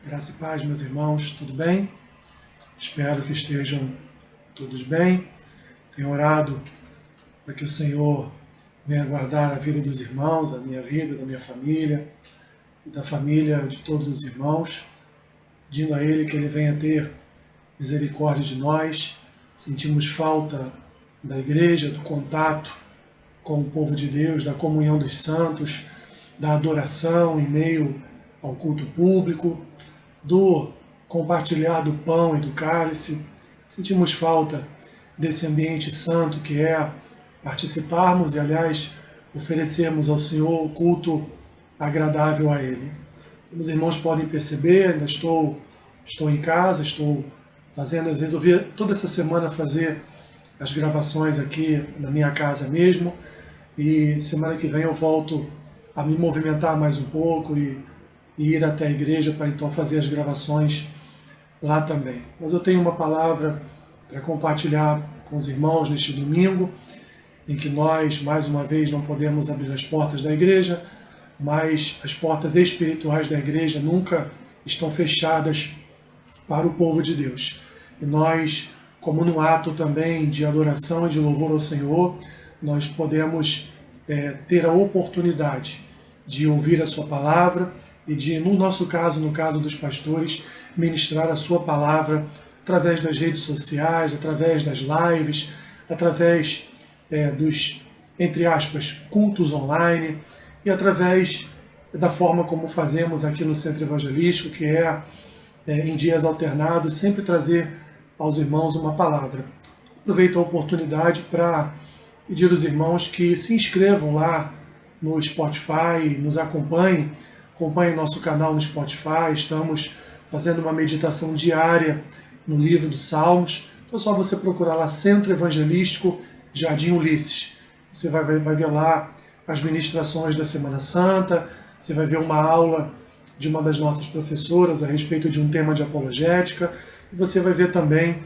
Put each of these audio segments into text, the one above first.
Graça e paz, meus irmãos, tudo bem? Espero que estejam todos bem. Tenho orado para que o Senhor venha guardar a vida dos irmãos, a minha vida, da minha família e da família de todos os irmãos, pedindo a Ele que Ele venha ter misericórdia de nós. Sentimos falta da igreja, do contato com o povo de Deus, da comunhão dos santos, da adoração em meio ao culto público, do compartilhar do pão e do cálice. Sentimos falta desse ambiente santo que é participarmos e, aliás, oferecermos ao Senhor o culto agradável a Ele. Como os irmãos podem perceber, ainda estou em casa, estou fazendo, resolvi toda essa semana fazer as gravações aqui na minha casa mesmo, e semana que vem eu volto a me movimentar mais um pouco e ir até a igreja para então fazer as gravações lá também. Mas eu tenho uma palavra para compartilhar com os irmãos neste domingo, em que nós, mais uma vez, não podemos abrir as portas da igreja, mas as portas espirituais da igreja nunca estão fechadas para o povo de Deus. E nós, como num ato também de adoração e de louvor ao Senhor, nós podemos ter a oportunidade de ouvir a sua palavra e de, no nosso caso, no caso dos pastores, ministrar a sua palavra através das redes sociais, através das lives, através dos, entre aspas, cultos online e através da forma como fazemos aqui no Centro Evangelístico, que é, em dias alternados, sempre trazer aos irmãos uma palavra. Aproveito a oportunidade para pedir aos irmãos que se inscrevam lá no Spotify, nos acompanhem nosso canal no Spotify. Estamos fazendo uma meditação diária no livro dos Salmos. Então é só você procurar lá Centro Evangelístico Jardim Ulisses. Você vai ver lá as ministrações da Semana Santa, você vai ver uma aula de uma das nossas professoras a respeito de um tema de apologética, e você vai ver também,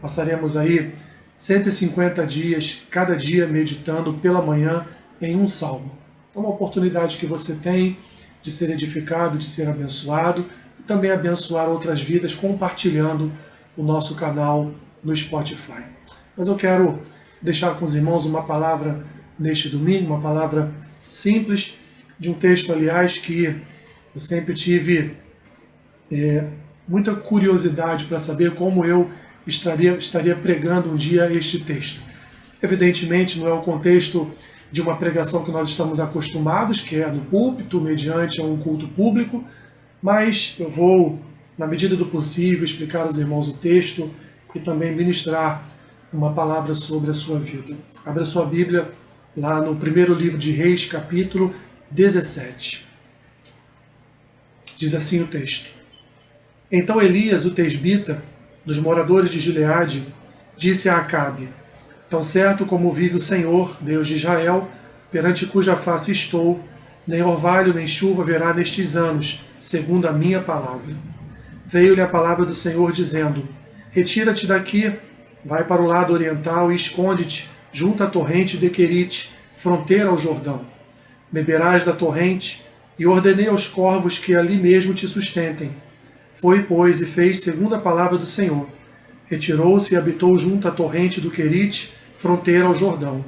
passaremos aí 150 dias, cada dia meditando pela manhã em um salmo. É uma oportunidade que você tem de ser edificado, de ser abençoado e também abençoar outras vidas compartilhando o nosso canal no Spotify. Mas eu quero deixar com os irmãos uma palavra neste domingo, uma palavra simples, de um texto, aliás, que eu sempre tive muita curiosidade para saber como eu estaria pregando um dia este texto. Evidentemente, não é o contexto de uma pregação que nós estamos acostumados, que é no púlpito, mediante um culto público, mas eu vou, na medida do possível, explicar aos irmãos o texto e também ministrar uma palavra sobre a sua vida. Abra sua Bíblia lá no primeiro livro de Reis, capítulo 17. Diz assim o texto: Então Elias, o tesbita, dos moradores de Gileade, disse a Acabe: Tão certo como vive o Senhor, Deus de Israel, perante cuja face estou, nem orvalho nem chuva haverá nestes anos, segundo a minha palavra. Veio-lhe a palavra do Senhor, dizendo: Retira-te daqui, vai para o lado oriental e esconde-te junto à torrente de Querite, fronteira ao Jordão. Beberás da torrente, e ordenei aos corvos que ali mesmo te sustentem. Foi, pois, e fez segundo a palavra do Senhor. Retirou-se e habitou junto à torrente do Querite, fronteira ao Jordão.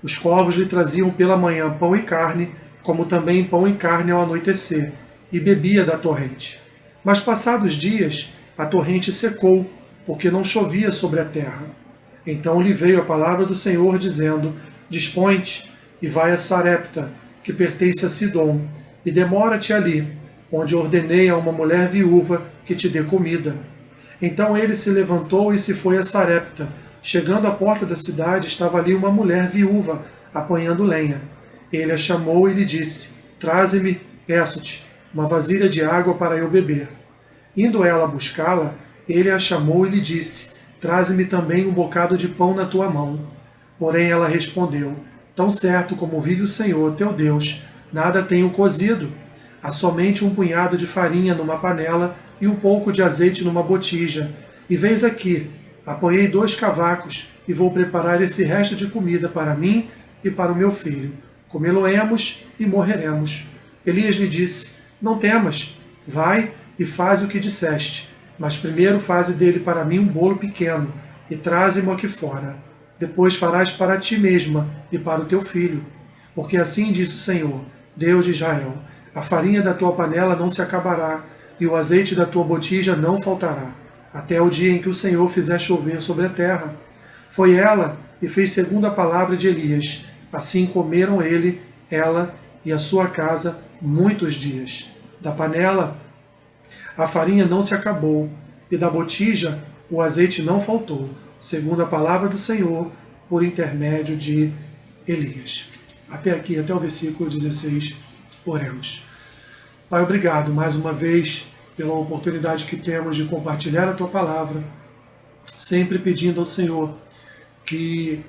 Os corvos lhe traziam pela manhã pão e carne, como também pão e carne ao anoitecer, e bebia da torrente. Mas passados dias, a torrente secou, porque não chovia sobre a terra. Então lhe veio a palavra do Senhor, dizendo: Dispõe-te e vai a Sarepta, que pertence a Sidom, e demora-te ali, onde ordenei a uma mulher viúva que te dê comida. Então ele se levantou e se foi a Sarepta. Chegando à porta da cidade, estava ali uma mulher viúva, apanhando lenha. Ele a chamou e lhe disse: Traze-me, peço-te, uma vasilha de água para eu beber. Indo ela buscá-la, ele a chamou e lhe disse: Traze-me também um bocado de pão na tua mão. Porém ela respondeu: Tão certo como vive o Senhor, teu Deus, nada tenho cozido. Há somente um punhado de farinha numa panela e um pouco de azeite numa botija. E vês aqui, apanhei 2 cavacos e vou preparar esse resto de comida para mim e para o meu filho. Comê-lo-emos e morreremos. Elias lhe disse: Não temas, vai, e faze o que disseste. Mas primeiro faze dele para mim um bolo pequeno, e traze-mo aqui fora. Depois farás para ti mesma e para o teu filho. Porque assim diz o Senhor, Deus de Israel, a farinha da tua panela não se acabará, e o azeite da tua botija não faltará, até o dia em que o Senhor fizer chover sobre a terra. Foi ela e fez segundo a palavra de Elias. Assim comeram ele, ela e a sua casa muitos dias. Da panela a farinha não se acabou, e da botija o azeite não faltou, segundo a palavra do Senhor, por intermédio de Elias. Até aqui, até o versículo 16, oremos. Pai, obrigado mais uma vez pela oportunidade que temos de compartilhar a Tua palavra, sempre pedindo ao Senhor que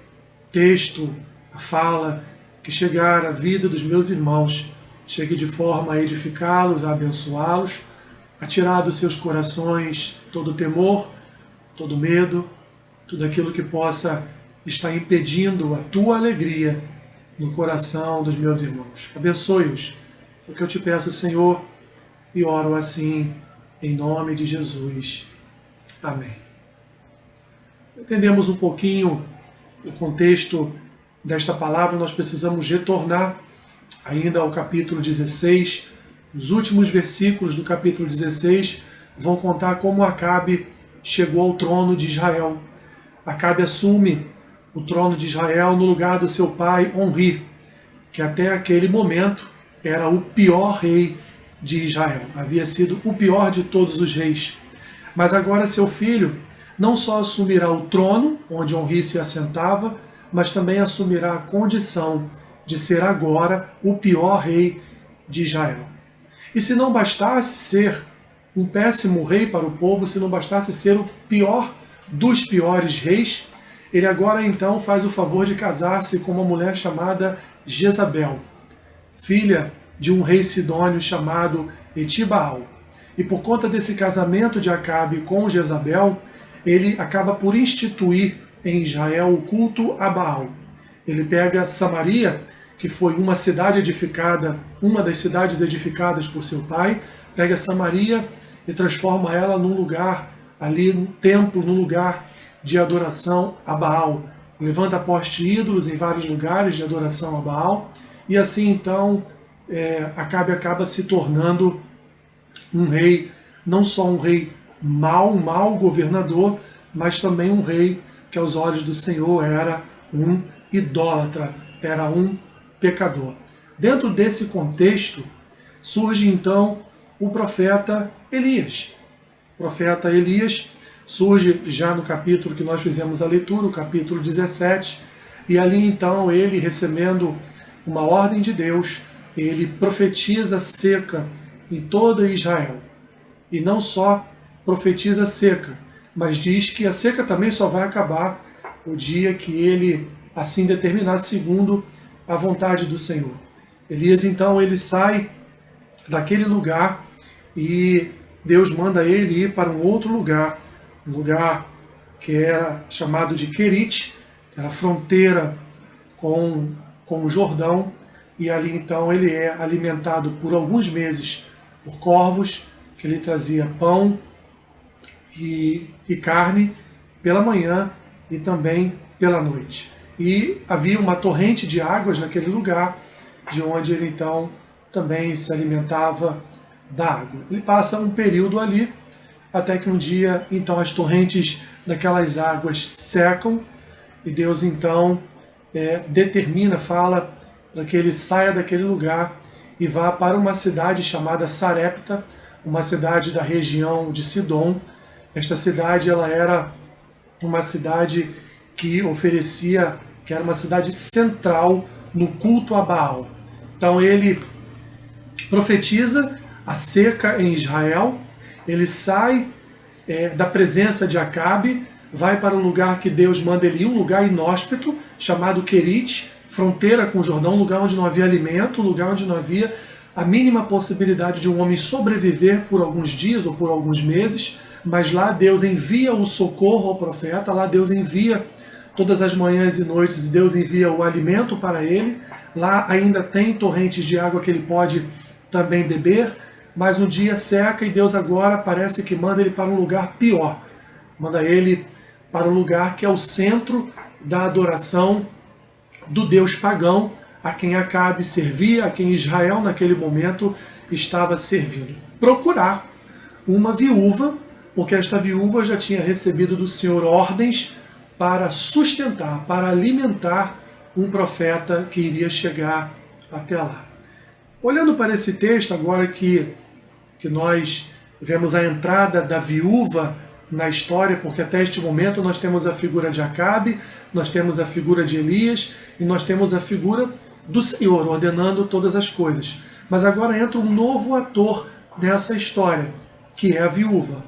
texto, a fala, que chegar à vida dos meus irmãos, chegue de forma a edificá-los, a abençoá-los, a tirar dos seus corações todo temor, todo medo, tudo aquilo que possa estar impedindo a Tua alegria no coração dos meus irmãos. Abençoe-os, porque eu te peço, Senhor, e oro assim, em nome de Jesus. Amém. Entendemos um pouquinho o contexto desta palavra, nós precisamos retornar ainda ao capítulo 16. Os últimos versículos do capítulo 16 vão contar como Acabe chegou ao trono de Israel. Acabe assume o trono de Israel no lugar do seu pai Onri, que até aquele momento era o pior rei de Israel. Havia sido o pior de todos os reis. Mas agora seu filho não só assumirá o trono, onde Onri se assentava, mas também assumirá a condição de ser agora o pior rei de Israel. E se não bastasse ser um péssimo rei para o povo, se não bastasse ser o pior dos piores reis, ele agora então faz o favor de casar-se com uma mulher chamada Jezabel, filha de um rei sidônio chamado Etibaal. E por conta desse casamento de Acabe com Jezabel, ele acaba por instituir em Israel o culto a Baal. Ele pega Samaria, que foi uma cidade edificada, uma das cidades edificadas por seu pai, pega Samaria e transforma ela num lugar, ali num templo, num lugar de adoração a Baal. Levanta poste ídolos em vários lugares de adoração a Baal, e assim então Acabe acaba se tornando um rei, não só um rei mau, um mau governador, mas também um rei que aos olhos do Senhor era um idólatra, era um pecador. Dentro desse contexto, surge então o profeta Elias. O profeta Elias surge já no capítulo que nós fizemos a leitura, o capítulo 17, e ali então ele, recebendo uma ordem de Deus, ele profetiza seca em toda Israel. E não só profetiza seca, mas diz que a seca também só vai acabar o dia que ele assim determinar, segundo a vontade do Senhor. Elias então ele sai daquele lugar e Deus manda ele ir para um outro lugar, um lugar que era chamado de Querite, que era fronteira com o Jordão, e ali então ele é alimentado por alguns meses por corvos, que lhe trazia pão e carne pela manhã e também pela noite. E havia uma torrente de águas naquele lugar, de onde ele então também se alimentava da água. Ele passa um período ali, até que um dia então as torrentes daquelas águas secam, e Deus então determina, fala para que ele saia daquele lugar e vá para uma cidade chamada Sarepta, uma cidade da região de Sidom. Esta cidade ela era uma cidade que oferecia, que era uma cidade central no culto a Baal. Então ele profetiza a seca em Israel, ele sai da presença de Acabe, vai para um lugar que Deus manda ele ir, um lugar inóspito, chamado Querite, fronteira com o Jordão, um lugar onde não havia alimento, um lugar onde não havia a mínima possibilidade de um homem sobreviver por alguns dias ou por alguns meses, mas lá Deus envia o socorro ao profeta, lá Deus envia todas as manhãs e noites, Deus envia o alimento para ele, lá ainda tem torrentes de água que ele pode também beber, mas um dia seca e Deus agora parece que manda ele para um lugar pior. Manda ele para um lugar que é o centro da adoração do Deus pagão, a quem Acabe servia, a quem Israel naquele momento estava servindo. Procurar uma viúva, porque esta viúva já tinha recebido do Senhor ordens para sustentar, para alimentar um profeta que iria chegar até lá. Olhando para esse texto, agora que nós vemos a entrada da viúva na história, porque até este momento nós temos a figura de Acabe, nós temos a figura de Elias e nós temos a figura do Senhor ordenando todas as coisas. Mas agora entra um novo ator nessa história, que é a viúva,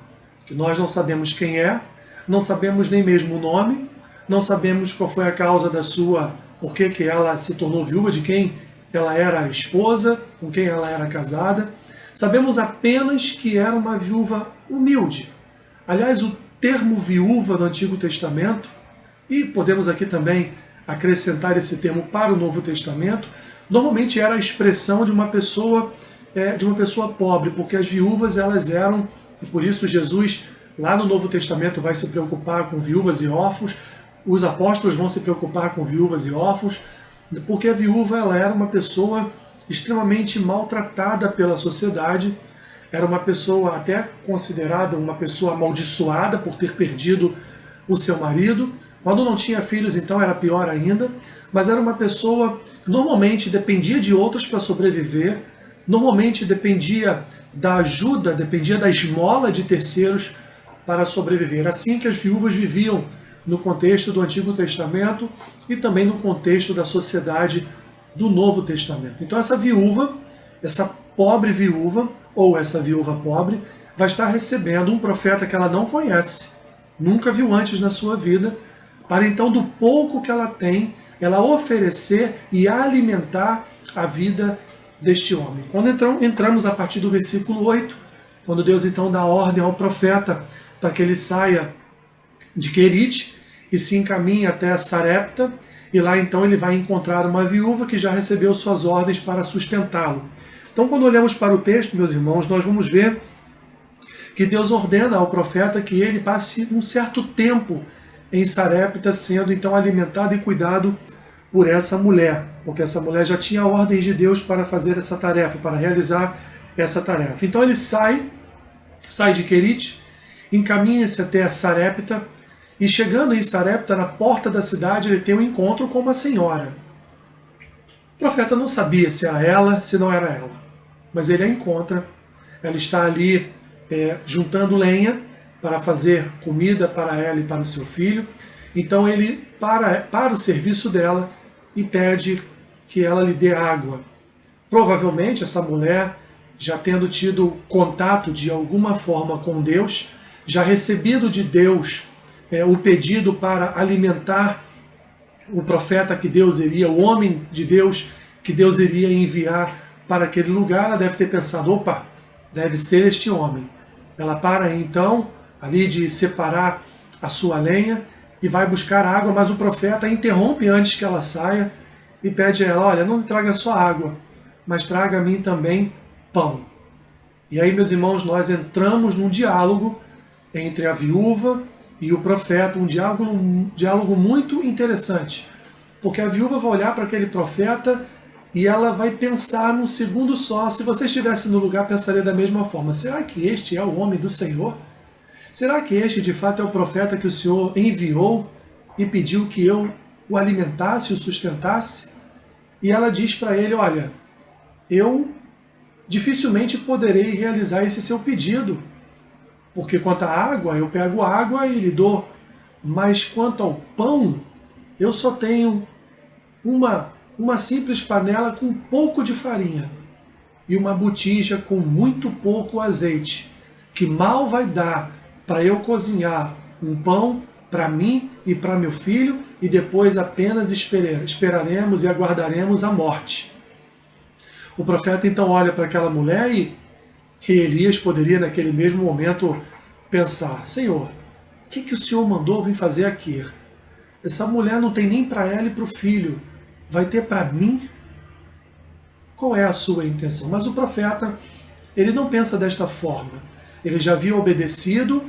que nós não sabemos quem é, não sabemos nem mesmo o nome, não sabemos qual foi a causa da sua, por que ela se tornou viúva, de quem ela era esposa, com quem ela era casada. Sabemos apenas que era uma viúva humilde. Aliás, o termo viúva no Antigo Testamento, e podemos aqui também acrescentar esse termo para o Novo Testamento, normalmente era a expressão de uma pessoa pobre, porque as viúvas elas eram, e por isso Jesus lá no Novo Testamento vai se preocupar com viúvas e órfãos, os apóstolos vão se preocupar com viúvas e órfãos, porque a viúva ela era uma pessoa extremamente maltratada pela sociedade, era uma pessoa até considerada uma pessoa amaldiçoada por ter perdido o seu marido. Quando não tinha filhos, então era pior ainda, mas era uma pessoa que normalmente dependia de outros para sobreviver, normalmente dependia da ajuda, dependia da esmola de terceiros para sobreviver. Assim que as viúvas viviam no contexto do Antigo Testamento e também no contexto da sociedade do Novo Testamento. Então essa viúva, essa pobre viúva, ou essa viúva pobre, vai estar recebendo um profeta que ela não conhece, nunca viu antes na sua vida, para então do pouco que ela tem, ela oferecer e alimentar a vida deste homem. Quando entramos a partir do versículo 8, quando Deus então dá ordem ao profeta para que ele saia de Querite e se encaminhe até Sarepta, e lá então ele vai encontrar uma viúva que já recebeu suas ordens para sustentá-lo. Então quando olhamos para o texto, meus irmãos, nós vamos ver que Deus ordena ao profeta que ele passe um certo tempo em Sarepta, sendo então alimentado e cuidado por essa mulher, porque essa mulher já tinha ordens de Deus para fazer essa tarefa, para realizar essa tarefa. Então ele sai de Querite, encaminha-se até Sarepta, e chegando em Sarepta, na porta da cidade, ele tem um encontro com uma senhora. O profeta não sabia se era ela, se não era ela, mas ele a encontra. Ela está ali juntando lenha para fazer comida para ela e para o seu filho. Então ele para o serviço dela e pede que ela lhe dê água. Provavelmente essa mulher, já tendo tido contato de alguma forma com Deus, já recebido de Deus o pedido para alimentar o profeta que Deus iria, o homem de Deus que Deus iria enviar para aquele lugar, ela deve ter pensado, opa, deve ser este homem. Ela para então ali de separar a sua lenha e vai buscar água, mas o profeta interrompe antes que ela saia e pede a ela, olha, não me traga só água, mas traga a mim também pão. E aí, meus irmãos, nós entramos num diálogo entre a viúva e o profeta, um diálogo muito interessante, porque a viúva vai olhar para aquele profeta e ela vai pensar num segundo só. Se você estivesse no lugar, pensaria da mesma forma, será que este é o homem do Senhor? Será que este de fato é o profeta que o Senhor enviou e pediu que eu o alimentasse, o sustentasse? E ela diz para ele, olha, eu dificilmente poderei realizar esse seu pedido, porque quanto à água, eu pego água e lhe dou, mas quanto ao pão, eu só tenho uma simples panela com um pouco de farinha e uma botija com muito pouco azeite, que mal vai dar para eu cozinhar um pão para mim e para meu filho, e depois apenas esperaremos e aguardaremos a morte. O profeta então olha para aquela mulher e Elias poderia naquele mesmo momento pensar, Senhor, o que o Senhor mandou vir fazer aqui? Essa mulher não tem nem para ela e para o filho, vai ter para mim? Qual é a sua intenção? Mas o profeta ele não pensa desta forma. Ele já havia obedecido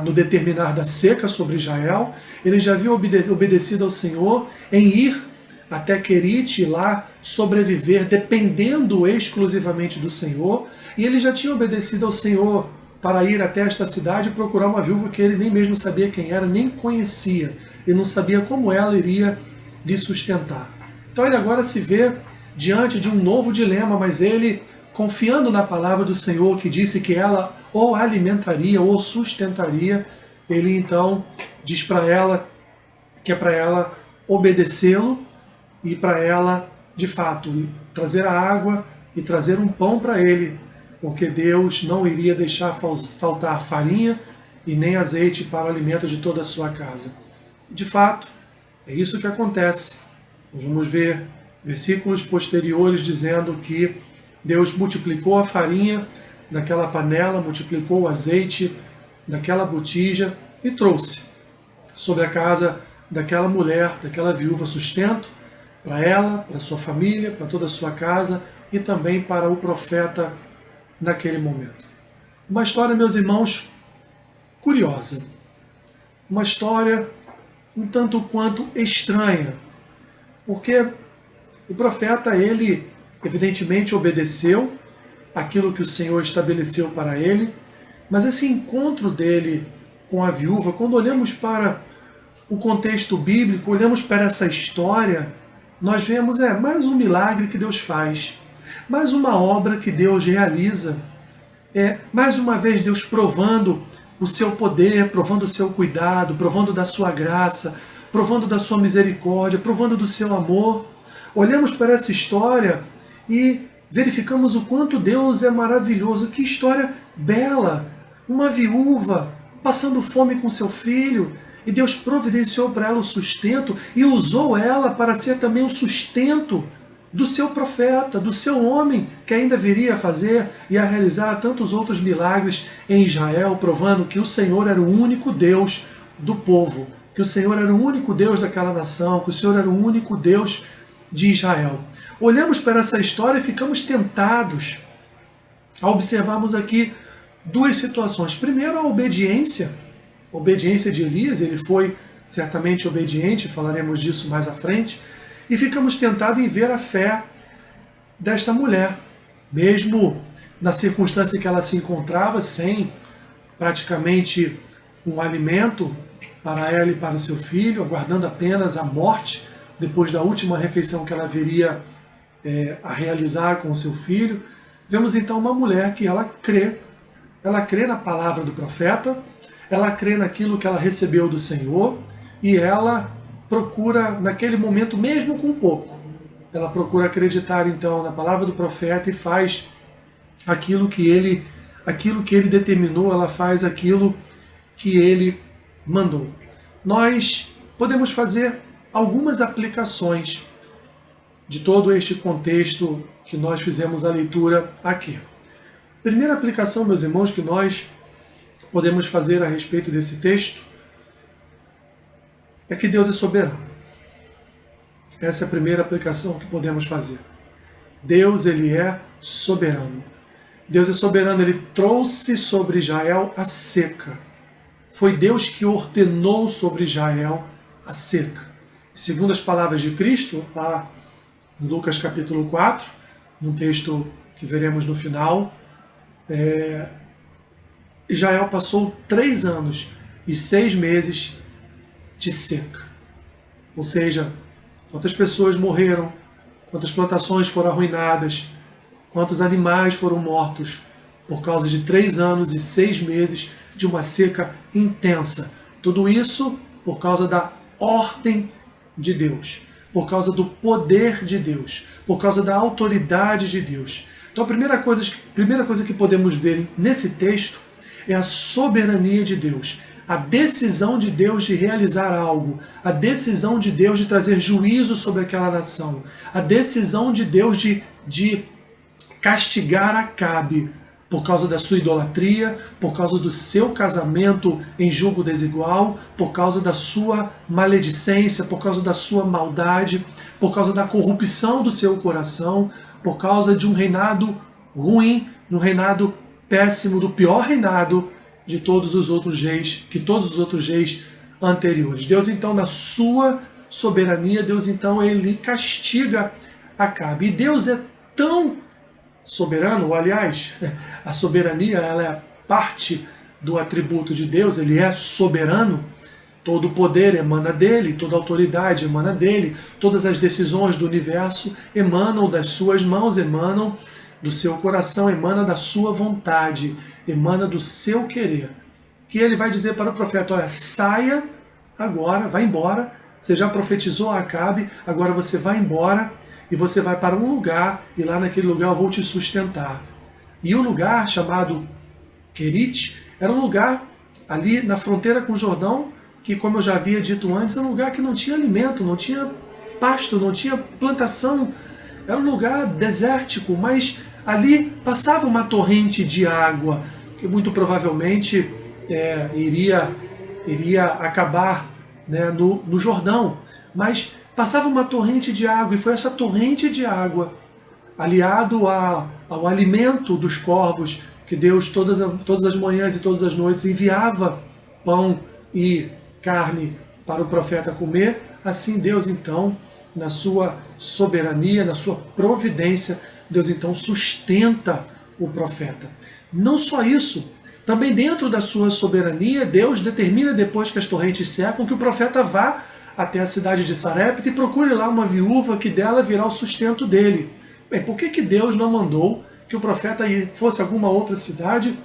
no determinar da seca sobre Israel, ele já havia obedecido ao Senhor em ir até Querite e lá sobreviver dependendo exclusivamente do Senhor, e ele já tinha obedecido ao Senhor para ir até esta cidade e procurar uma viúva que ele nem mesmo sabia quem era, nem conhecia, e não sabia como ela iria lhe sustentar. Então ele agora se vê diante de um novo dilema, mas ele, confiando na palavra do Senhor que disse que ela ou alimentaria ou sustentaria, ele então diz para ela que é para ela obedecê-lo e para ela, de fato, trazer a água e trazer um pão para ele, porque Deus não iria deixar faltar farinha e nem azeite para o alimento de toda a sua casa. De fato, é isso que acontece. Nós vamos ver versículos posteriores dizendo que Deus multiplicou a farinha daquela panela, multiplicou o azeite daquela botija e trouxe sobre a casa daquela mulher, daquela viúva, sustento para ela, para sua família, para toda a sua casa e também para o profeta naquele momento. Uma história, meus irmãos, curiosa. Uma história um tanto quanto estranha, porque o profeta, ele evidentemente obedeceu aquilo que o Senhor estabeleceu para ele, mas esse encontro dele com a viúva, quando olhamos para o contexto bíblico, olhamos para essa história, nós vemos mais um milagre que Deus faz, mais uma obra que Deus realiza, mais uma vez Deus provando o seu poder, provando o seu cuidado, provando da sua graça, provando da sua misericórdia, provando do seu amor. Olhamos para essa história e verificamos o quanto Deus é maravilhoso. Que história bela! Uma viúva passando fome com seu filho, e Deus providenciou para ela o sustento e usou ela para ser também o sustento do seu profeta, do seu homem, que ainda viria a fazer e a realizar tantos outros milagres em Israel, provando que o Senhor era o único Deus do povo, que o Senhor era o único Deus daquela nação, que o Senhor era o único Deus de Israel. Olhamos para essa história e ficamos tentados a observarmos aqui duas situações. Primeiro, a obediência de Elias. Ele foi certamente obediente, falaremos disso mais à frente, e ficamos tentados em ver a fé desta mulher, mesmo na circunstância que ela se encontrava, sem praticamente um alimento para ela e para o seu filho, aguardando apenas a morte, depois da última refeição que ela viria a realizar com o seu filho. Vemos então uma mulher que ela crê na palavra do profeta, ela crê naquilo que ela recebeu do Senhor, e ela procura, naquele momento, mesmo com pouco, ela procura acreditar então na palavra do profeta e faz aquilo que ele determinou, ela faz aquilo que ele mandou. Nós podemos fazer algumas aplicações de todo este contexto que nós fizemos a leitura aqui. Primeira aplicação, meus irmãos, que nós podemos fazer a respeito desse texto é que Deus é soberano. Essa é a primeira aplicação que podemos fazer. Deus, ele é soberano. Deus é soberano, ele trouxe sobre Israel a seca. Foi Deus que ordenou sobre Israel a seca. Segundo as palavras de Cristo, lá em Lucas capítulo 4, num texto que veremos no final, Israel passou 3 anos e 6 meses de seca. Ou seja, quantas pessoas morreram, quantas plantações foram arruinadas, quantos animais foram mortos por causa de 3 anos e 6 meses de uma seca intensa. Tudo isso por causa da ordem de Deus, por causa do poder de Deus, por causa da autoridade de Deus. Então a primeira coisa que podemos ver nesse texto é a soberania de Deus, a decisão de Deus de realizar algo, a decisão de Deus de trazer juízo sobre aquela nação, a decisão de Deus de castigar Acabe por causa da sua idolatria, por causa do seu casamento em julgo desigual, por causa da sua maledicência, por causa da sua maldade, por causa da corrupção do seu coração, por causa de um reinado ruim no reinado péssimo, do pior reinado de todos os outros reis, anteriores. Deus então, na sua soberania, Deus então ele castiga Acabe. E Deus é tão soberano, ou, aliás, a soberania ela é parte do atributo de Deus, ele é soberano, todo o poder emana dele, toda a autoridade emana dele, todas as decisões do universo emanam das suas mãos, emanam do seu coração, emana da sua vontade, emana do seu querer. Que ele vai dizer para o profeta, olha, saia agora, vai embora, você já profetizou a Acabe, agora você vai embora e você vai para um lugar, e lá naquele lugar eu vou te sustentar. E o lugar chamado Querite era um lugar ali na fronteira com o Jordão, que, como eu já havia dito antes, era um lugar que não tinha alimento, não tinha pasto, não tinha plantação, era um lugar desértico, mas ali passava uma torrente de água, que muito provavelmente iria acabar, né, no Jordão, mas passava uma torrente de água, e foi essa torrente de água, aliado ao alimento dos corvos, que Deus todas as manhãs e todas as noites enviava pão e carne para o profeta comer, assim Deus então, na sua soberania, na sua providência, Deus então sustenta o profeta. Não só isso, também dentro da sua soberania, Deus determina, depois que as torrentes secam, que o profeta vá até a cidade de Sarepta e procure lá uma viúva que dela virá o sustento dele. Bem, por que Deus não mandou que o profeta fosse a alguma outra cidade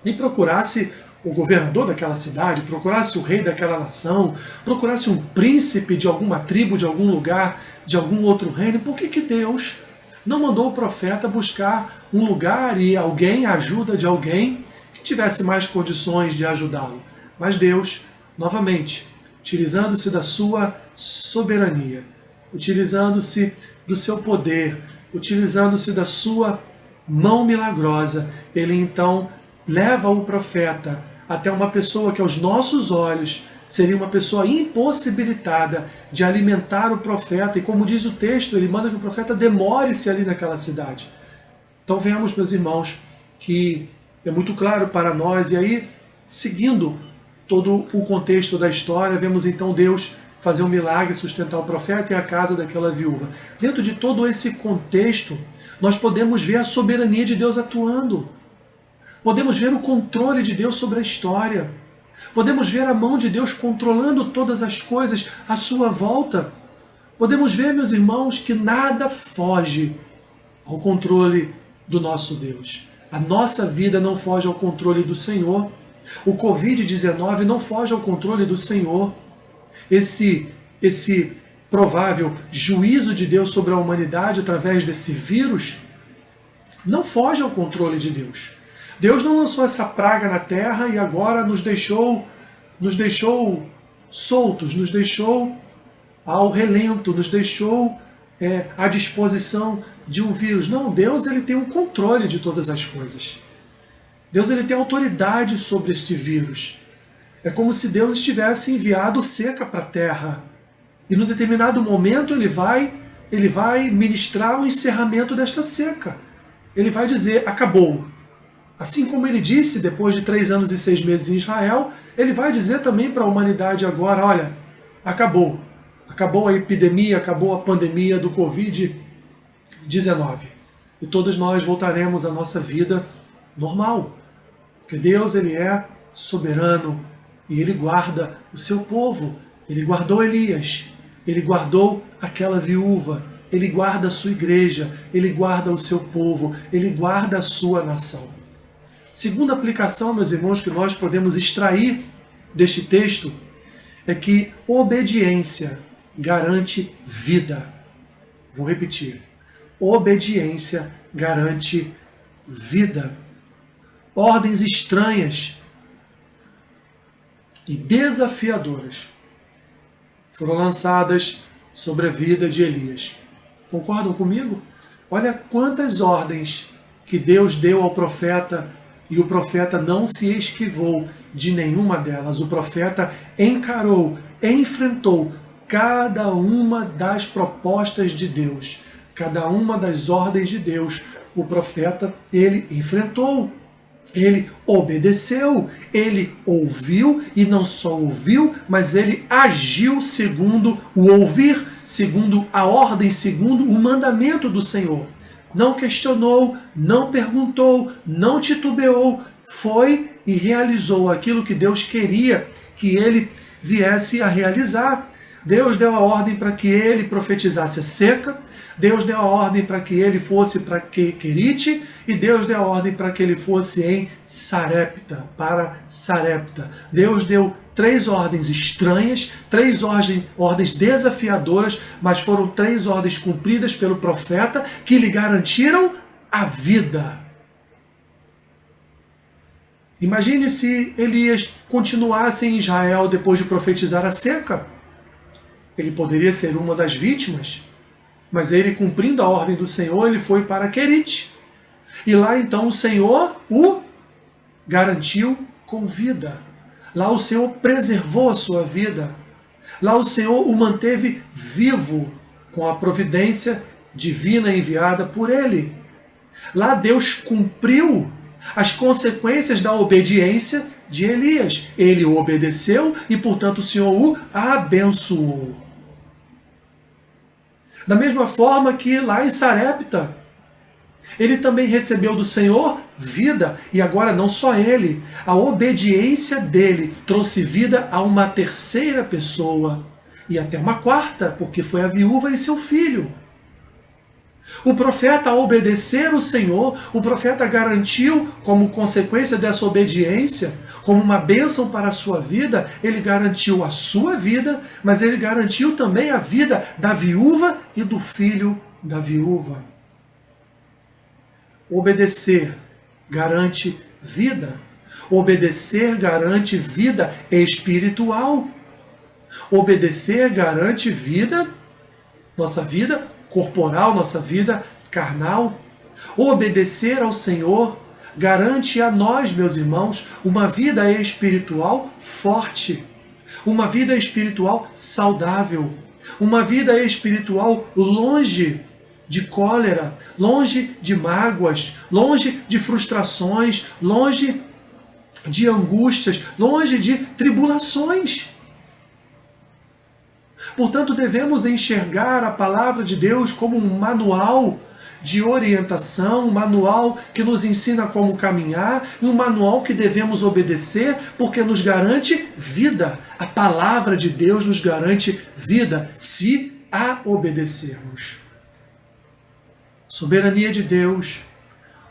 e procurasse o governador daquela cidade, procurasse o rei daquela nação, procurasse um príncipe de alguma tribo, de algum lugar, de algum outro reino? Por que Deus não mandou o profeta buscar um lugar e alguém, a ajuda de alguém que tivesse mais condições de ajudá-lo? Mas Deus, novamente, utilizando-se da sua soberania, utilizando-se do seu poder, utilizando-se da sua mão milagrosa, ele então leva o profeta até uma pessoa que aos nossos olhos seria uma pessoa impossibilitada de alimentar o profeta, e como diz o texto, ele manda que o profeta demore-se ali naquela cidade. Então vemos, meus irmãos, que é muito claro para nós, e aí, seguindo todo o contexto da história, vemos então Deus fazer um milagre, sustentar o profeta e a casa daquela viúva. Dentro de todo esse contexto, nós podemos ver a soberania de Deus atuando. Podemos ver o controle de Deus sobre a história. Podemos ver a mão de Deus controlando todas as coisas à sua volta. Podemos ver, meus irmãos, que nada foge ao controle do nosso Deus. A nossa vida não foge ao controle do Senhor. O Covid-19 não foge ao controle do Senhor. Esse provável juízo de Deus sobre a humanidade através desse vírus não foge ao controle de Deus. Deus não lançou essa praga na terra e agora nos deixou soltos, nos deixou ao relento, nos deixou à disposição de um vírus. Não, Deus ele tem um controle de todas as coisas. Deus ele tem autoridade sobre este vírus. É como se Deus estivesse enviado seca para a terra. E num determinado momento ele vai ministrar o encerramento desta seca. Ele vai dizer, acabou. Assim como ele disse depois de 3 anos e 6 meses em Israel, ele vai dizer também para a humanidade agora, olha, acabou. Acabou a epidemia, acabou a pandemia do Covid-19. E todos nós voltaremos à nossa vida normal. Porque Deus ele é soberano e ele guarda o seu povo. Ele guardou Elias, ele guardou aquela viúva, ele guarda a sua igreja, ele guarda o seu povo, ele guarda a sua nação. Segunda aplicação, meus irmãos, que nós podemos extrair deste texto é que obediência garante vida. Vou repetir. Obediência garante vida. Ordens estranhas e desafiadoras foram lançadas sobre a vida de Elias. Concordam comigo? Olha quantas ordens que Deus deu ao profeta e o profeta não se esquivou de nenhuma delas. O profeta encarou, enfrentou cada uma das propostas de Deus, cada uma das ordens de Deus o profeta, ele enfrentou, ele obedeceu, ele ouviu, e não só ouviu, mas ele agiu segundo o ouvir, segundo a ordem, segundo o mandamento do Senhor. Não questionou, não perguntou, não titubeou, foi e realizou aquilo que Deus queria que ele viesse a realizar. Deus deu a ordem para que ele profetizasse a seca, Deus deu a ordem para que ele fosse para Querite, e Deus deu a ordem para que ele fosse em Sarepta, para Sarepta. Deus deu 3 ordens estranhas, 3 ordens desafiadoras, mas foram 3 ordens cumpridas pelo profeta que lhe garantiram a vida. Imagine se Elias continuasse em Israel depois de profetizar a seca. Ele poderia ser uma das vítimas, mas ele, cumprindo a ordem do Senhor, ele foi para Querite. E lá então o Senhor o garantiu com vida. Lá o Senhor preservou a sua vida. Lá o Senhor o manteve vivo com a providência divina enviada por ele. Lá Deus cumpriu as consequências da obediência de Elias. Ele o obedeceu e, portanto, o Senhor o abençoou. Da mesma forma que lá em Sarepta, ele também recebeu do Senhor vida, e agora não só ele, a obediência dele trouxe vida a uma terceira pessoa, e até uma quarta, porque foi a viúva e seu filho. O profeta, ao obedecer o Senhor, o profeta garantiu, como consequência dessa obediência, como uma bênção para a sua vida, ele garantiu a sua vida, mas ele garantiu também a vida da viúva e do filho da viúva. Obedecer garante vida. Obedecer garante vida espiritual. Obedecer garante vida, nossa vida corporal, nossa vida carnal. Obedecer ao Senhor garante a nós, meus irmãos, uma vida espiritual forte, uma vida espiritual saudável, uma vida espiritual longe de cólera, longe de mágoas, longe de frustrações, longe de angústias, longe de tribulações. Portanto, devemos enxergar a palavra de Deus como um manual de orientação, um manual que nos ensina como caminhar, e um manual que devemos obedecer porque nos garante vida. A palavra de Deus nos garante vida se a obedecermos. Soberania de Deus,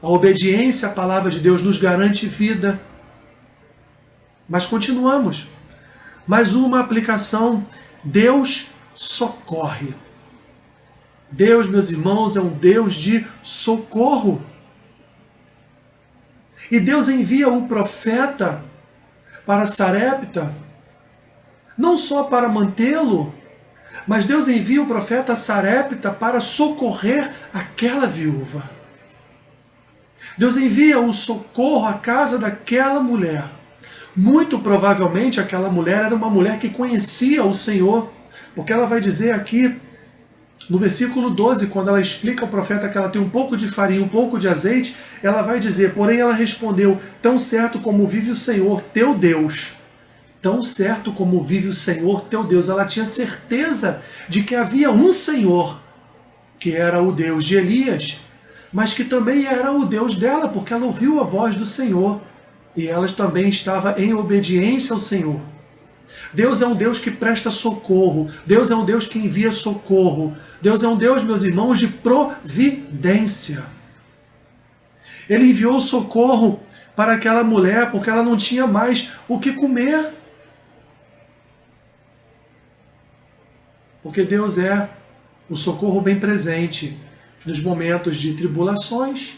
a obediência à palavra de Deus nos garante vida. Mas continuamos. Mais uma aplicação. Deus socorre. Deus, meus irmãos, é um Deus de socorro. E Deus envia o profeta para Sarepta, não só para mantê-lo, mas Deus envia o profeta a Sarepta para socorrer aquela viúva. Deus envia o socorro à casa daquela mulher. Muito provavelmente aquela mulher era uma mulher que conhecia o Senhor, porque ela vai dizer aqui no versículo 12, quando ela explica ao profeta que ela tem um pouco de farinha, um pouco de azeite, ela vai dizer, porém ela respondeu, tão certo como vive o Senhor teu Deus, tão certo como vive o Senhor teu Deus. Ela tinha certeza de que havia um Senhor, que era o Deus de Elias, mas que também era o Deus dela, porque ela ouviu a voz do Senhor, e ela também estava em obediência ao Senhor. Deus é um Deus que presta socorro. Deus é um Deus que envia socorro. Deus é um Deus, meus irmãos, de providência. Ele enviou socorro para aquela mulher porque ela não tinha mais o que comer. Porque Deus é o socorro bem presente nos momentos de tribulações.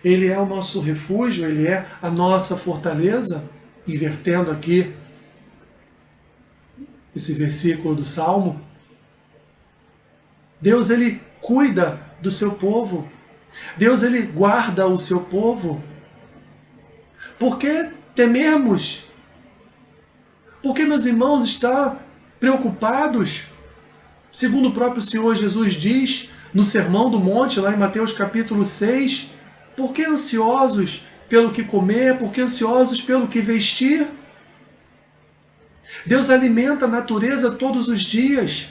Ele é o nosso refúgio, Ele é a nossa fortaleza. Invertendo aqui esse versículo do Salmo, Deus, Ele cuida do seu povo. Deus, Ele guarda o seu povo. Por que temermos? Por que, meus irmãos, estar preocupados? Segundo o próprio Senhor Jesus diz, no Sermão do Monte, lá em Mateus capítulo 6, por que ansiosos pelo que comer, por que ansiosos pelo que vestir? Deus alimenta a natureza todos os dias.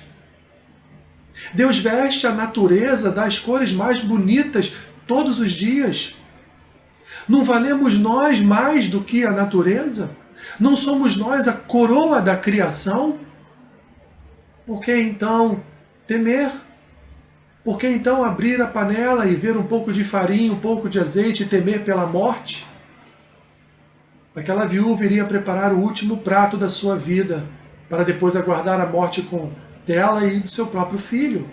Deus veste a natureza das cores mais bonitas todos os dias. Não valemos nós mais do que a natureza? Não somos nós a coroa da criação? Por que então temer? Por que então abrir a panela e ver um pouco de farinha, um pouco de azeite e temer pela morte? Aquela viúva iria preparar o último prato da sua vida, para depois aguardar a morte dela e do seu próprio filho.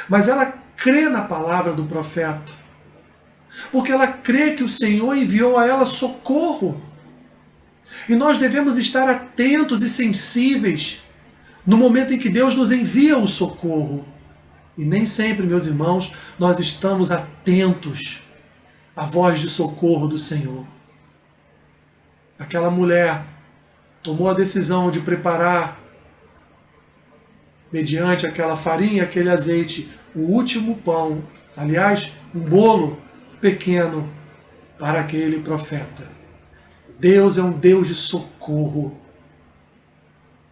Mas ela crê na palavra do profeta, porque ela crê que o Senhor enviou a ela socorro. E nós devemos estar atentos e sensíveis no momento em que Deus nos envia o socorro. E nem sempre, meus irmãos, nós estamos atentos à voz de socorro do Senhor. Aquela mulher tomou a decisão de preparar, mediante aquela farinha, aquele azeite, o último pão, aliás, um bolo pequeno para aquele profeta. Deus é um Deus de socorro.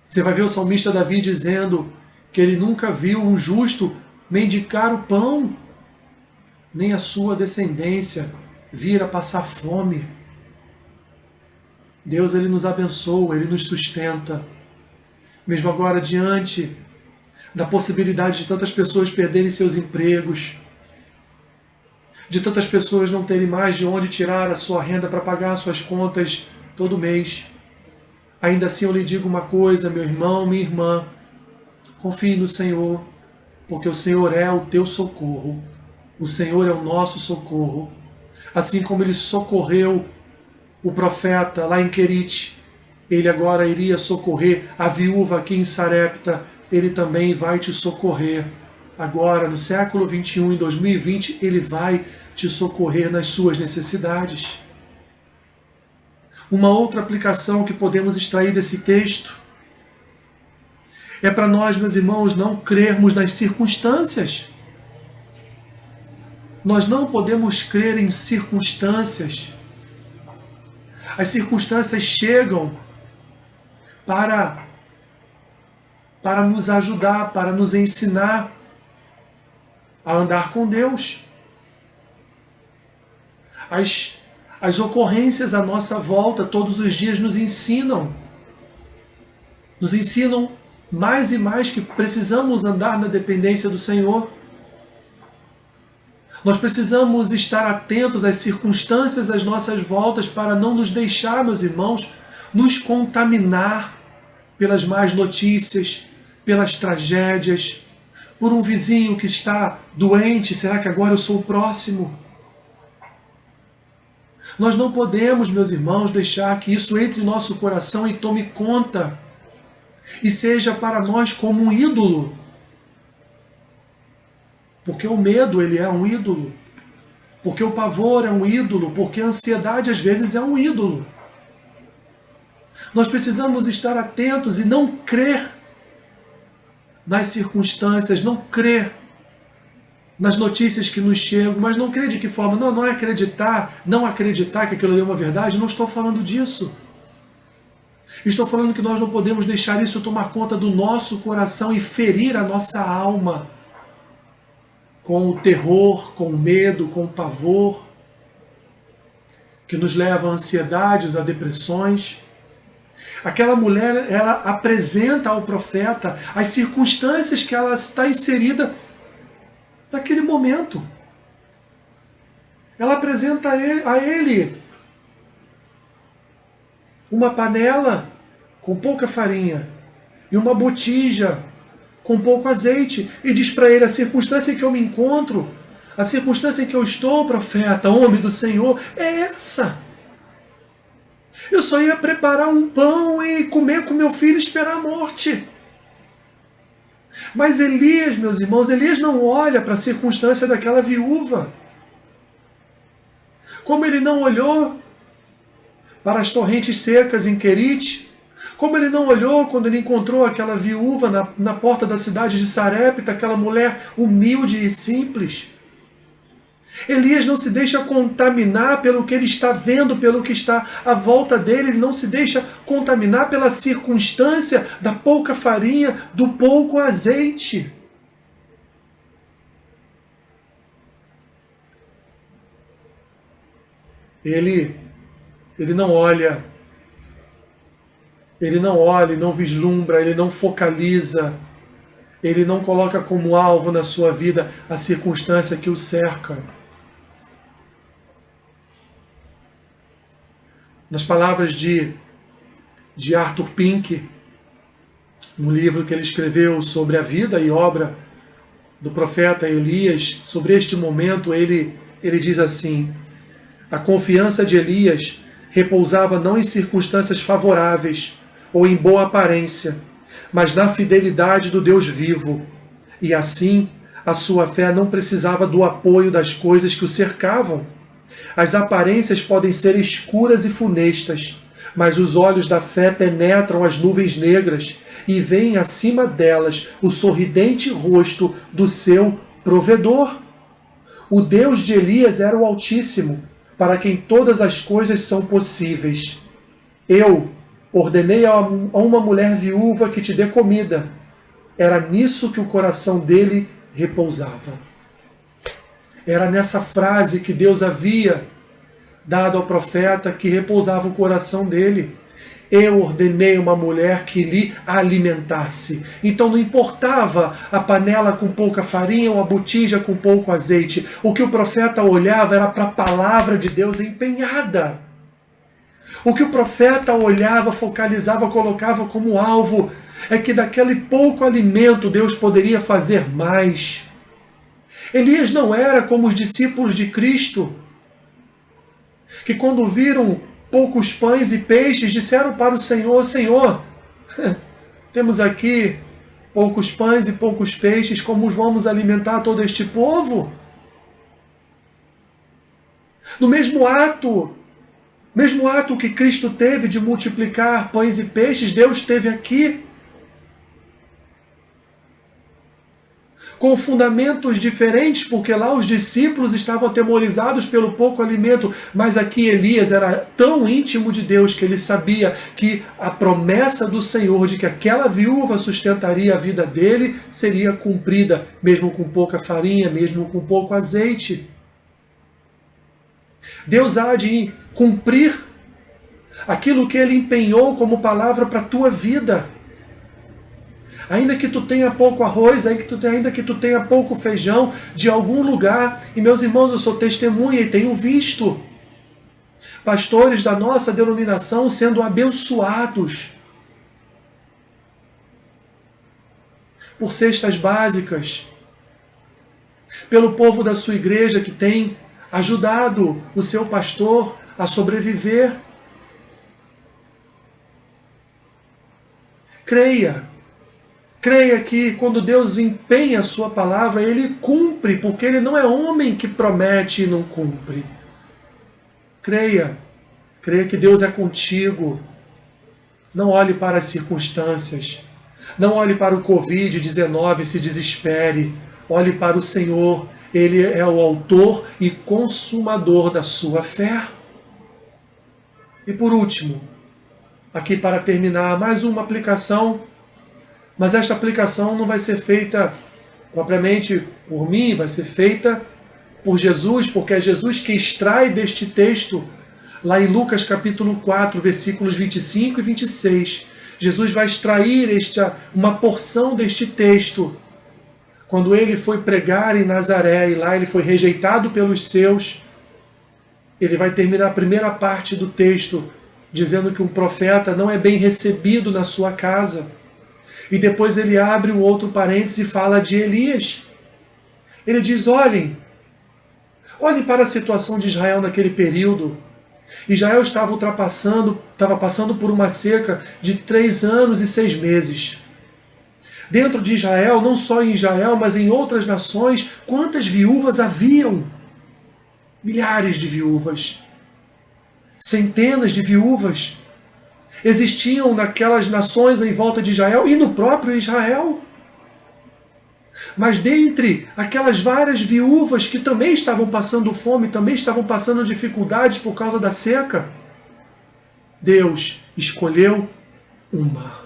Você vai ver o salmista Davi dizendo que ele nunca viu um justo mendigar o pão, nem a sua descendência vir a passar fome. Deus, ele nos abençoa, ele nos sustenta. Mesmo agora, diante da possibilidade de tantas pessoas perderem seus empregos, de tantas pessoas não terem mais de onde tirar a sua renda para pagar suas contas todo mês, ainda assim eu lhe digo uma coisa, meu irmão, minha irmã, confie no Senhor, porque o Senhor é o teu socorro, o Senhor é o nosso socorro. Assim como ele socorreu o profeta lá em Querite, ele agora iria socorrer a viúva aqui em Sarepta, ele também vai te socorrer. Agora, no século 21, em 2020, ele vai te socorrer nas suas necessidades. Uma outra aplicação que podemos extrair desse texto é para nós, meus irmãos, não crermos nas circunstâncias. Nós não podemos crer em circunstâncias. As circunstâncias chegam para nos ajudar, para nos ensinar a andar com Deus. As ocorrências à nossa volta todos os dias nos ensinam mais e mais que precisamos andar na dependência do Senhor. Nós precisamos estar atentos às circunstâncias às nossas voltas para não nos deixar, meus irmãos, nos contaminar pelas más notícias, pelas tragédias, por um vizinho que está doente, será que agora eu sou o próximo? Nós não podemos, meus irmãos, deixar que isso entre em nosso coração e tome conta e seja para nós como um ídolo. Porque o medo, ele é um ídolo. Porque o pavor é um ídolo. Porque a ansiedade, às vezes, é um ídolo. Nós precisamos estar atentos e não crer nas circunstâncias, não crer nas notícias que nos chegam, mas não crer de que forma? Não é acreditar, não acreditar que aquilo ali é uma verdade, não estou falando disso. Estou falando que nós não podemos deixar isso tomar conta do nosso coração e ferir a nossa alma com o terror, com o medo, com o pavor, que nos leva a ansiedades, a depressões. Aquela mulher, ela apresenta ao profeta as circunstâncias que ela está inserida naquele momento. Ela apresenta a ele uma panela com pouca farinha e uma botija com pouco azeite e diz para ele: a circunstância em que eu me encontro, a circunstância em que eu estou, profeta, homem do Senhor, é essa. Eu só ia preparar um pão e comer com meu filho e esperar a morte. Mas Elias, meus irmãos, Elias não olha para a circunstância daquela viúva. Como ele não olhou para as torrentes secas em Querite, Como ele não olhou quando ele encontrou aquela viúva na porta da cidade de Sarepta, aquela mulher humilde e simples. Elias não se deixa contaminar pelo que ele está vendo, pelo que está à volta dele, ele não se deixa contaminar pela circunstância da pouca farinha, do pouco azeite. Ele não olha, ele não vislumbra, ele não focaliza, ele não coloca como alvo na sua vida a circunstância que o cerca. Nas palavras de Arthur Pink, no livro que ele escreveu sobre a vida e obra do profeta Elias, sobre este momento, ele diz assim: a confiança de Elias repousava não em circunstâncias favoráveis ou em boa aparência, mas na fidelidade do Deus vivo. E assim, a sua fé não precisava do apoio das coisas que o cercavam. As aparências podem ser escuras e funestas, mas os olhos da fé penetram as nuvens negras e veem acima delas o sorridente rosto do seu provedor. O Deus de Elias era o Altíssimo, para quem todas as coisas são possíveis. Eu ordenei a uma mulher viúva que te dê comida. Era nisso que o coração dele repousava. Era nessa frase que Deus havia dado ao profeta que repousava o coração dele. Eu ordenei uma mulher que lhe alimentasse. Então não importava a panela com pouca farinha ou a botija com pouco azeite. O que o profeta olhava era para a palavra de Deus empenhada. O que o profeta olhava, focalizava, colocava como alvo é que daquele pouco alimento Deus poderia fazer mais. Elias não era como os discípulos de Cristo, que quando viram poucos pães e peixes, disseram para o Senhor: Senhor, temos aqui poucos pães e poucos peixes, como vamos alimentar todo este povo? No mesmo ato que Cristo teve de multiplicar pães e peixes, Deus teve aqui, com fundamentos diferentes, porque lá os discípulos estavam atemorizados pelo pouco alimento, mas aqui Elias era tão íntimo de Deus que ele sabia que a promessa do Senhor de que aquela viúva sustentaria a vida dele seria cumprida, mesmo com pouca farinha, mesmo com pouco azeite. Deus há de cumprir aquilo que ele empenhou como palavra para a tua vida. Ainda que tu tenha pouco arroz, ainda que tu tenha pouco feijão, de algum lugar, e meus irmãos, eu sou testemunha e tenho visto pastores da nossa denominação sendo abençoados por cestas básicas, pelo povo da sua igreja que tem ajudado o seu pastor a sobreviver. Creia que quando Deus empenha a sua palavra, Ele cumpre, porque Ele não é homem que promete e não cumpre. Creia que Deus é contigo. Não olhe para as circunstâncias. Não olhe para o Covid-19 e se desespere. Olhe para o Senhor. Ele é o autor e consumador da sua fé. E por último, aqui para terminar, mais uma aplicação. Mas esta aplicação não vai ser feita propriamente por mim, vai ser feita por Jesus, porque é Jesus que extrai deste texto, lá em Lucas capítulo 4, versículos 25 e 26. Jesus vai extrair uma porção deste texto, quando ele foi pregar em Nazaré, e lá ele foi rejeitado pelos seus. Ele vai terminar a primeira parte do texto, dizendo que um profeta não é bem recebido na sua casa. E depois ele abre um outro parêntese e fala de Elias. Ele diz: olhem para a situação de Israel naquele período. Israel estava passando por uma seca de 3 anos e 6 meses. Dentro de Israel, não só em Israel, mas em outras nações, quantas viúvas haviam? Milhares de viúvas. Centenas de viúvas. existiam naquelas nações em volta de Israel e no próprio Israel. Mas dentre aquelas várias viúvas que também estavam passando fome, também estavam passando dificuldades por causa da seca, Deus escolheu uma.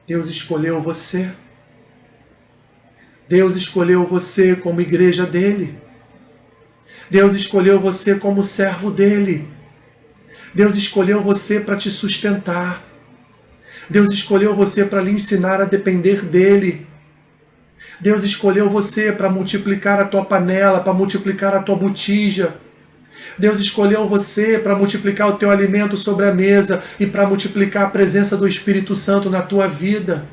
Deus escolheu você. Deus escolheu você como igreja dele. Deus escolheu você como servo dele. Deus escolheu você para te sustentar. Deus escolheu você para lhe ensinar a depender dele. Deus escolheu você para multiplicar a tua panela, para multiplicar a tua botija. Deus escolheu você para multiplicar o teu alimento sobre a mesa e para multiplicar a presença do Espírito Santo na tua vida.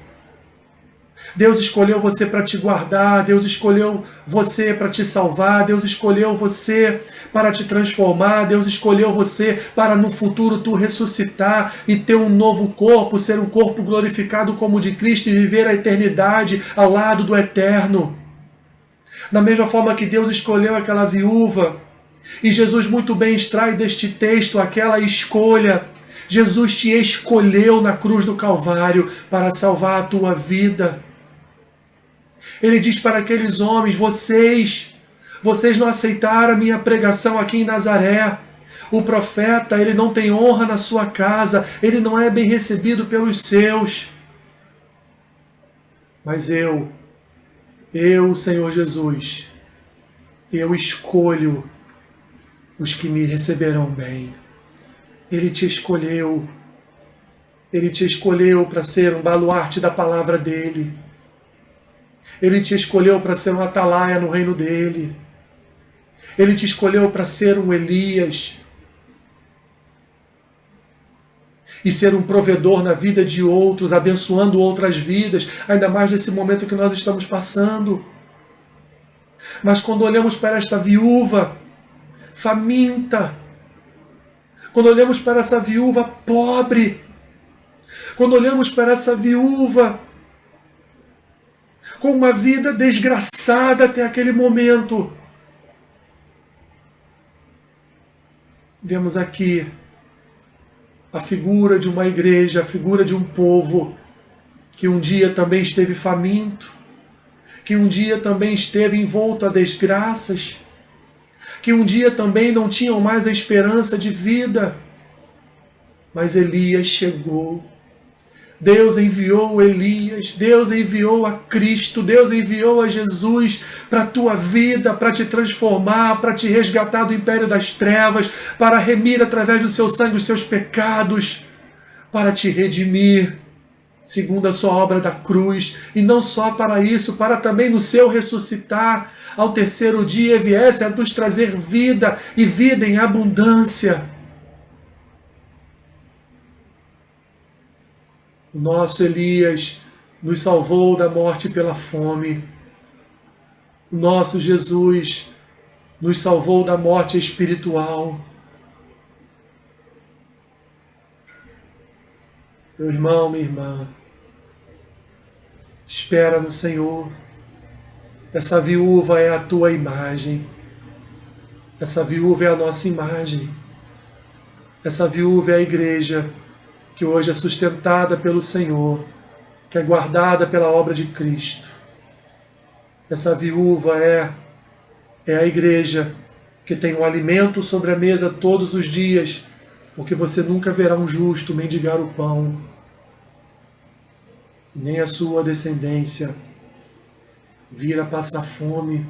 Deus escolheu você para te guardar, Deus escolheu você para te salvar, Deus escolheu você para te transformar, Deus escolheu você para no futuro tu ressuscitar e ter um novo corpo, ser um corpo glorificado como o de Cristo e viver a eternidade ao lado do Eterno. Da mesma forma que Deus escolheu aquela viúva, e Jesus muito bem extrai deste texto aquela escolha. Jesus te escolheu na cruz do Calvário para salvar a tua vida. Ele diz para aqueles homens, vocês não aceitaram a minha pregação aqui em Nazaré. O profeta, ele não tem honra na sua casa, ele não é bem recebido pelos seus. Mas eu, Senhor Jesus, eu escolho os que me receberão bem. Ele te escolheu. Ele te escolheu para ser um baluarte da palavra dele. Ele te escolheu para ser um atalaia no reino dele. Ele te escolheu para ser um Elias. E ser um provedor na vida de outros, abençoando outras vidas, ainda mais nesse momento que nós estamos passando. Mas quando olhamos para esta viúva faminta, quando olhamos para essa viúva pobre, quando olhamos para essa viúva com uma vida desgraçada até aquele momento, vemos aqui a figura de uma igreja, a figura de um povo que um dia também esteve faminto, que um dia também esteve envolto a desgraças, que um dia também não tinham mais a esperança de vida. Mas Elias chegou. Deus enviou Elias, Deus enviou a Cristo, Deus enviou a Jesus para a tua vida, para te transformar, para te resgatar do império das trevas, para remir através do seu sangue os seus pecados, para te redimir, segundo a sua obra da cruz, e não só para isso, para também no seu ressuscitar, ao terceiro dia viesse a nos trazer vida e vida em abundância. O nosso Elias nos salvou da morte pela fome. O nosso Jesus nos salvou da morte espiritual. Meu irmão, minha irmã, espera no Senhor. Essa viúva é a tua imagem. Essa viúva é a nossa imagem. Essa viúva é a igreja que hoje é sustentada pelo Senhor, que é guardada pela obra de Cristo. Essa viúva é a igreja que tem o alimento sobre a mesa todos os dias, porque você nunca verá um justo mendigar o pão, nem a sua descendência vir a passar fome,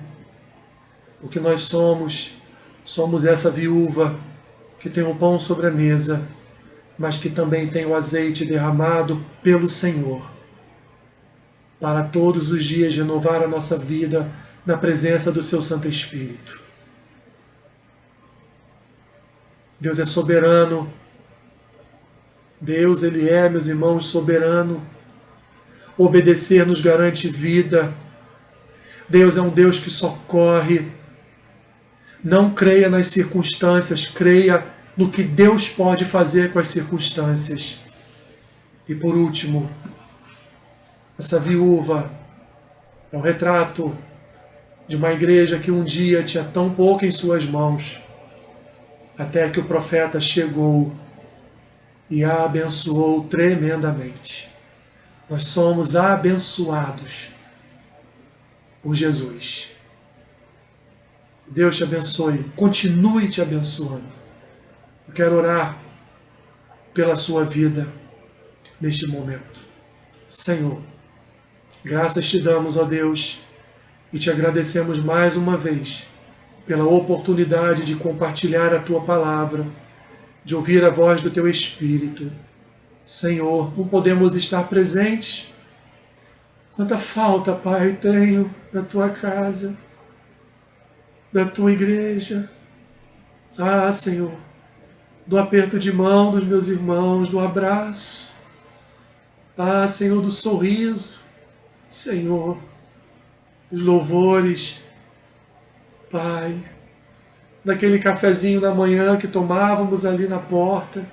porque nós somos essa viúva que tem o pão sobre a mesa, mas que também tem o azeite derramado pelo Senhor, para todos os dias renovar a nossa vida na presença do seu Santo Espírito. Deus é soberano. Deus, Ele é, meus irmãos, soberano. Obedecer nos garante vida. Deus é um Deus que socorre. Não creia nas circunstâncias, creia no que Deus pode fazer com as circunstâncias. E por último, essa viúva é um retrato de uma igreja que um dia tinha tão pouco em suas mãos, até que o profeta chegou e a abençoou tremendamente. Nós somos abençoados por Jesus. Deus te abençoe, continue te abençoando. Eu quero orar pela sua vida neste momento. Senhor, graças te damos, ó Deus, e te agradecemos mais uma vez pela oportunidade de compartilhar a tua palavra, de ouvir a voz do teu Espírito. Senhor, não podemos estar presentes. Quanta falta, Pai, tenho da tua casa, da tua igreja. Ah, Senhor, do aperto de mão dos meus irmãos, do abraço. Ah, Senhor, do sorriso. Senhor, dos louvores. Pai, daquele cafezinho da manhã que tomávamos ali na porta,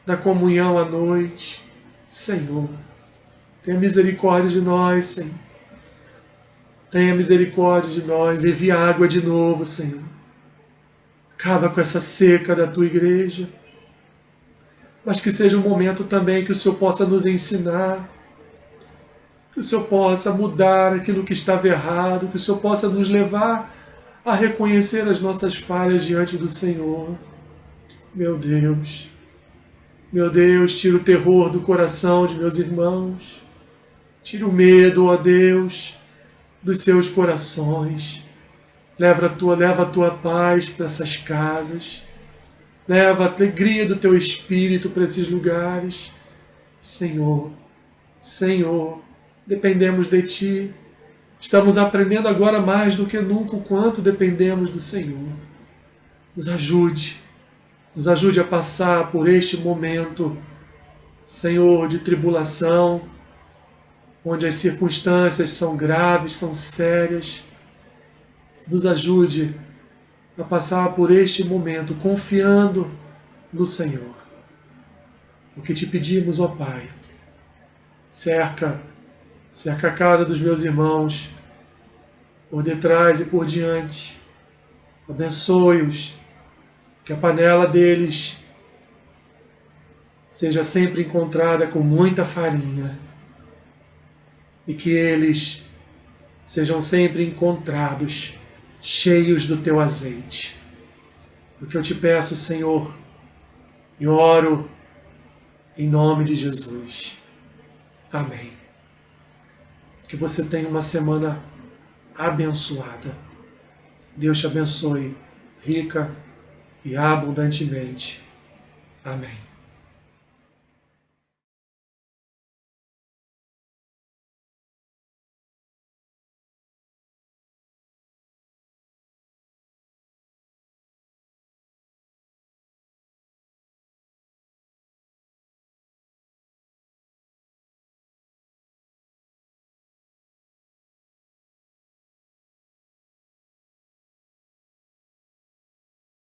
da comunhão à noite. Senhor, tenha misericórdia de nós, Senhor. Tenha misericórdia de nós. Envia água de novo, Senhor. Acaba com essa seca da tua igreja. Mas que seja um momento também que o Senhor possa nos ensinar, que o Senhor possa mudar aquilo que estava errado, que o Senhor possa nos levar a reconhecer as nossas falhas diante do Senhor. Meu Deus, tira o terror do coração de meus irmãos, tira o medo, ó Deus, dos seus corações. Leva a tua paz para essas casas. Leva a alegria do teu Espírito para esses lugares. Senhor, dependemos de Ti. Estamos aprendendo agora mais do que nunca o quanto dependemos do Senhor. Nos ajude a passar por este momento, Senhor, de tribulação, onde as circunstâncias são graves, são sérias. Nos ajude a passar por este momento confiando no Senhor. O que te pedimos, ó Pai, cerca a casa dos meus irmãos, por detrás e por diante. Abençoe-os, que a panela deles seja sempre encontrada com muita farinha e que eles sejam sempre encontrados cheios do teu azeite. O que eu te peço, Senhor, e oro em nome de Jesus. Amém. Que você tenha uma semana abençoada. Deus te abençoe rica e abundantemente. Amém.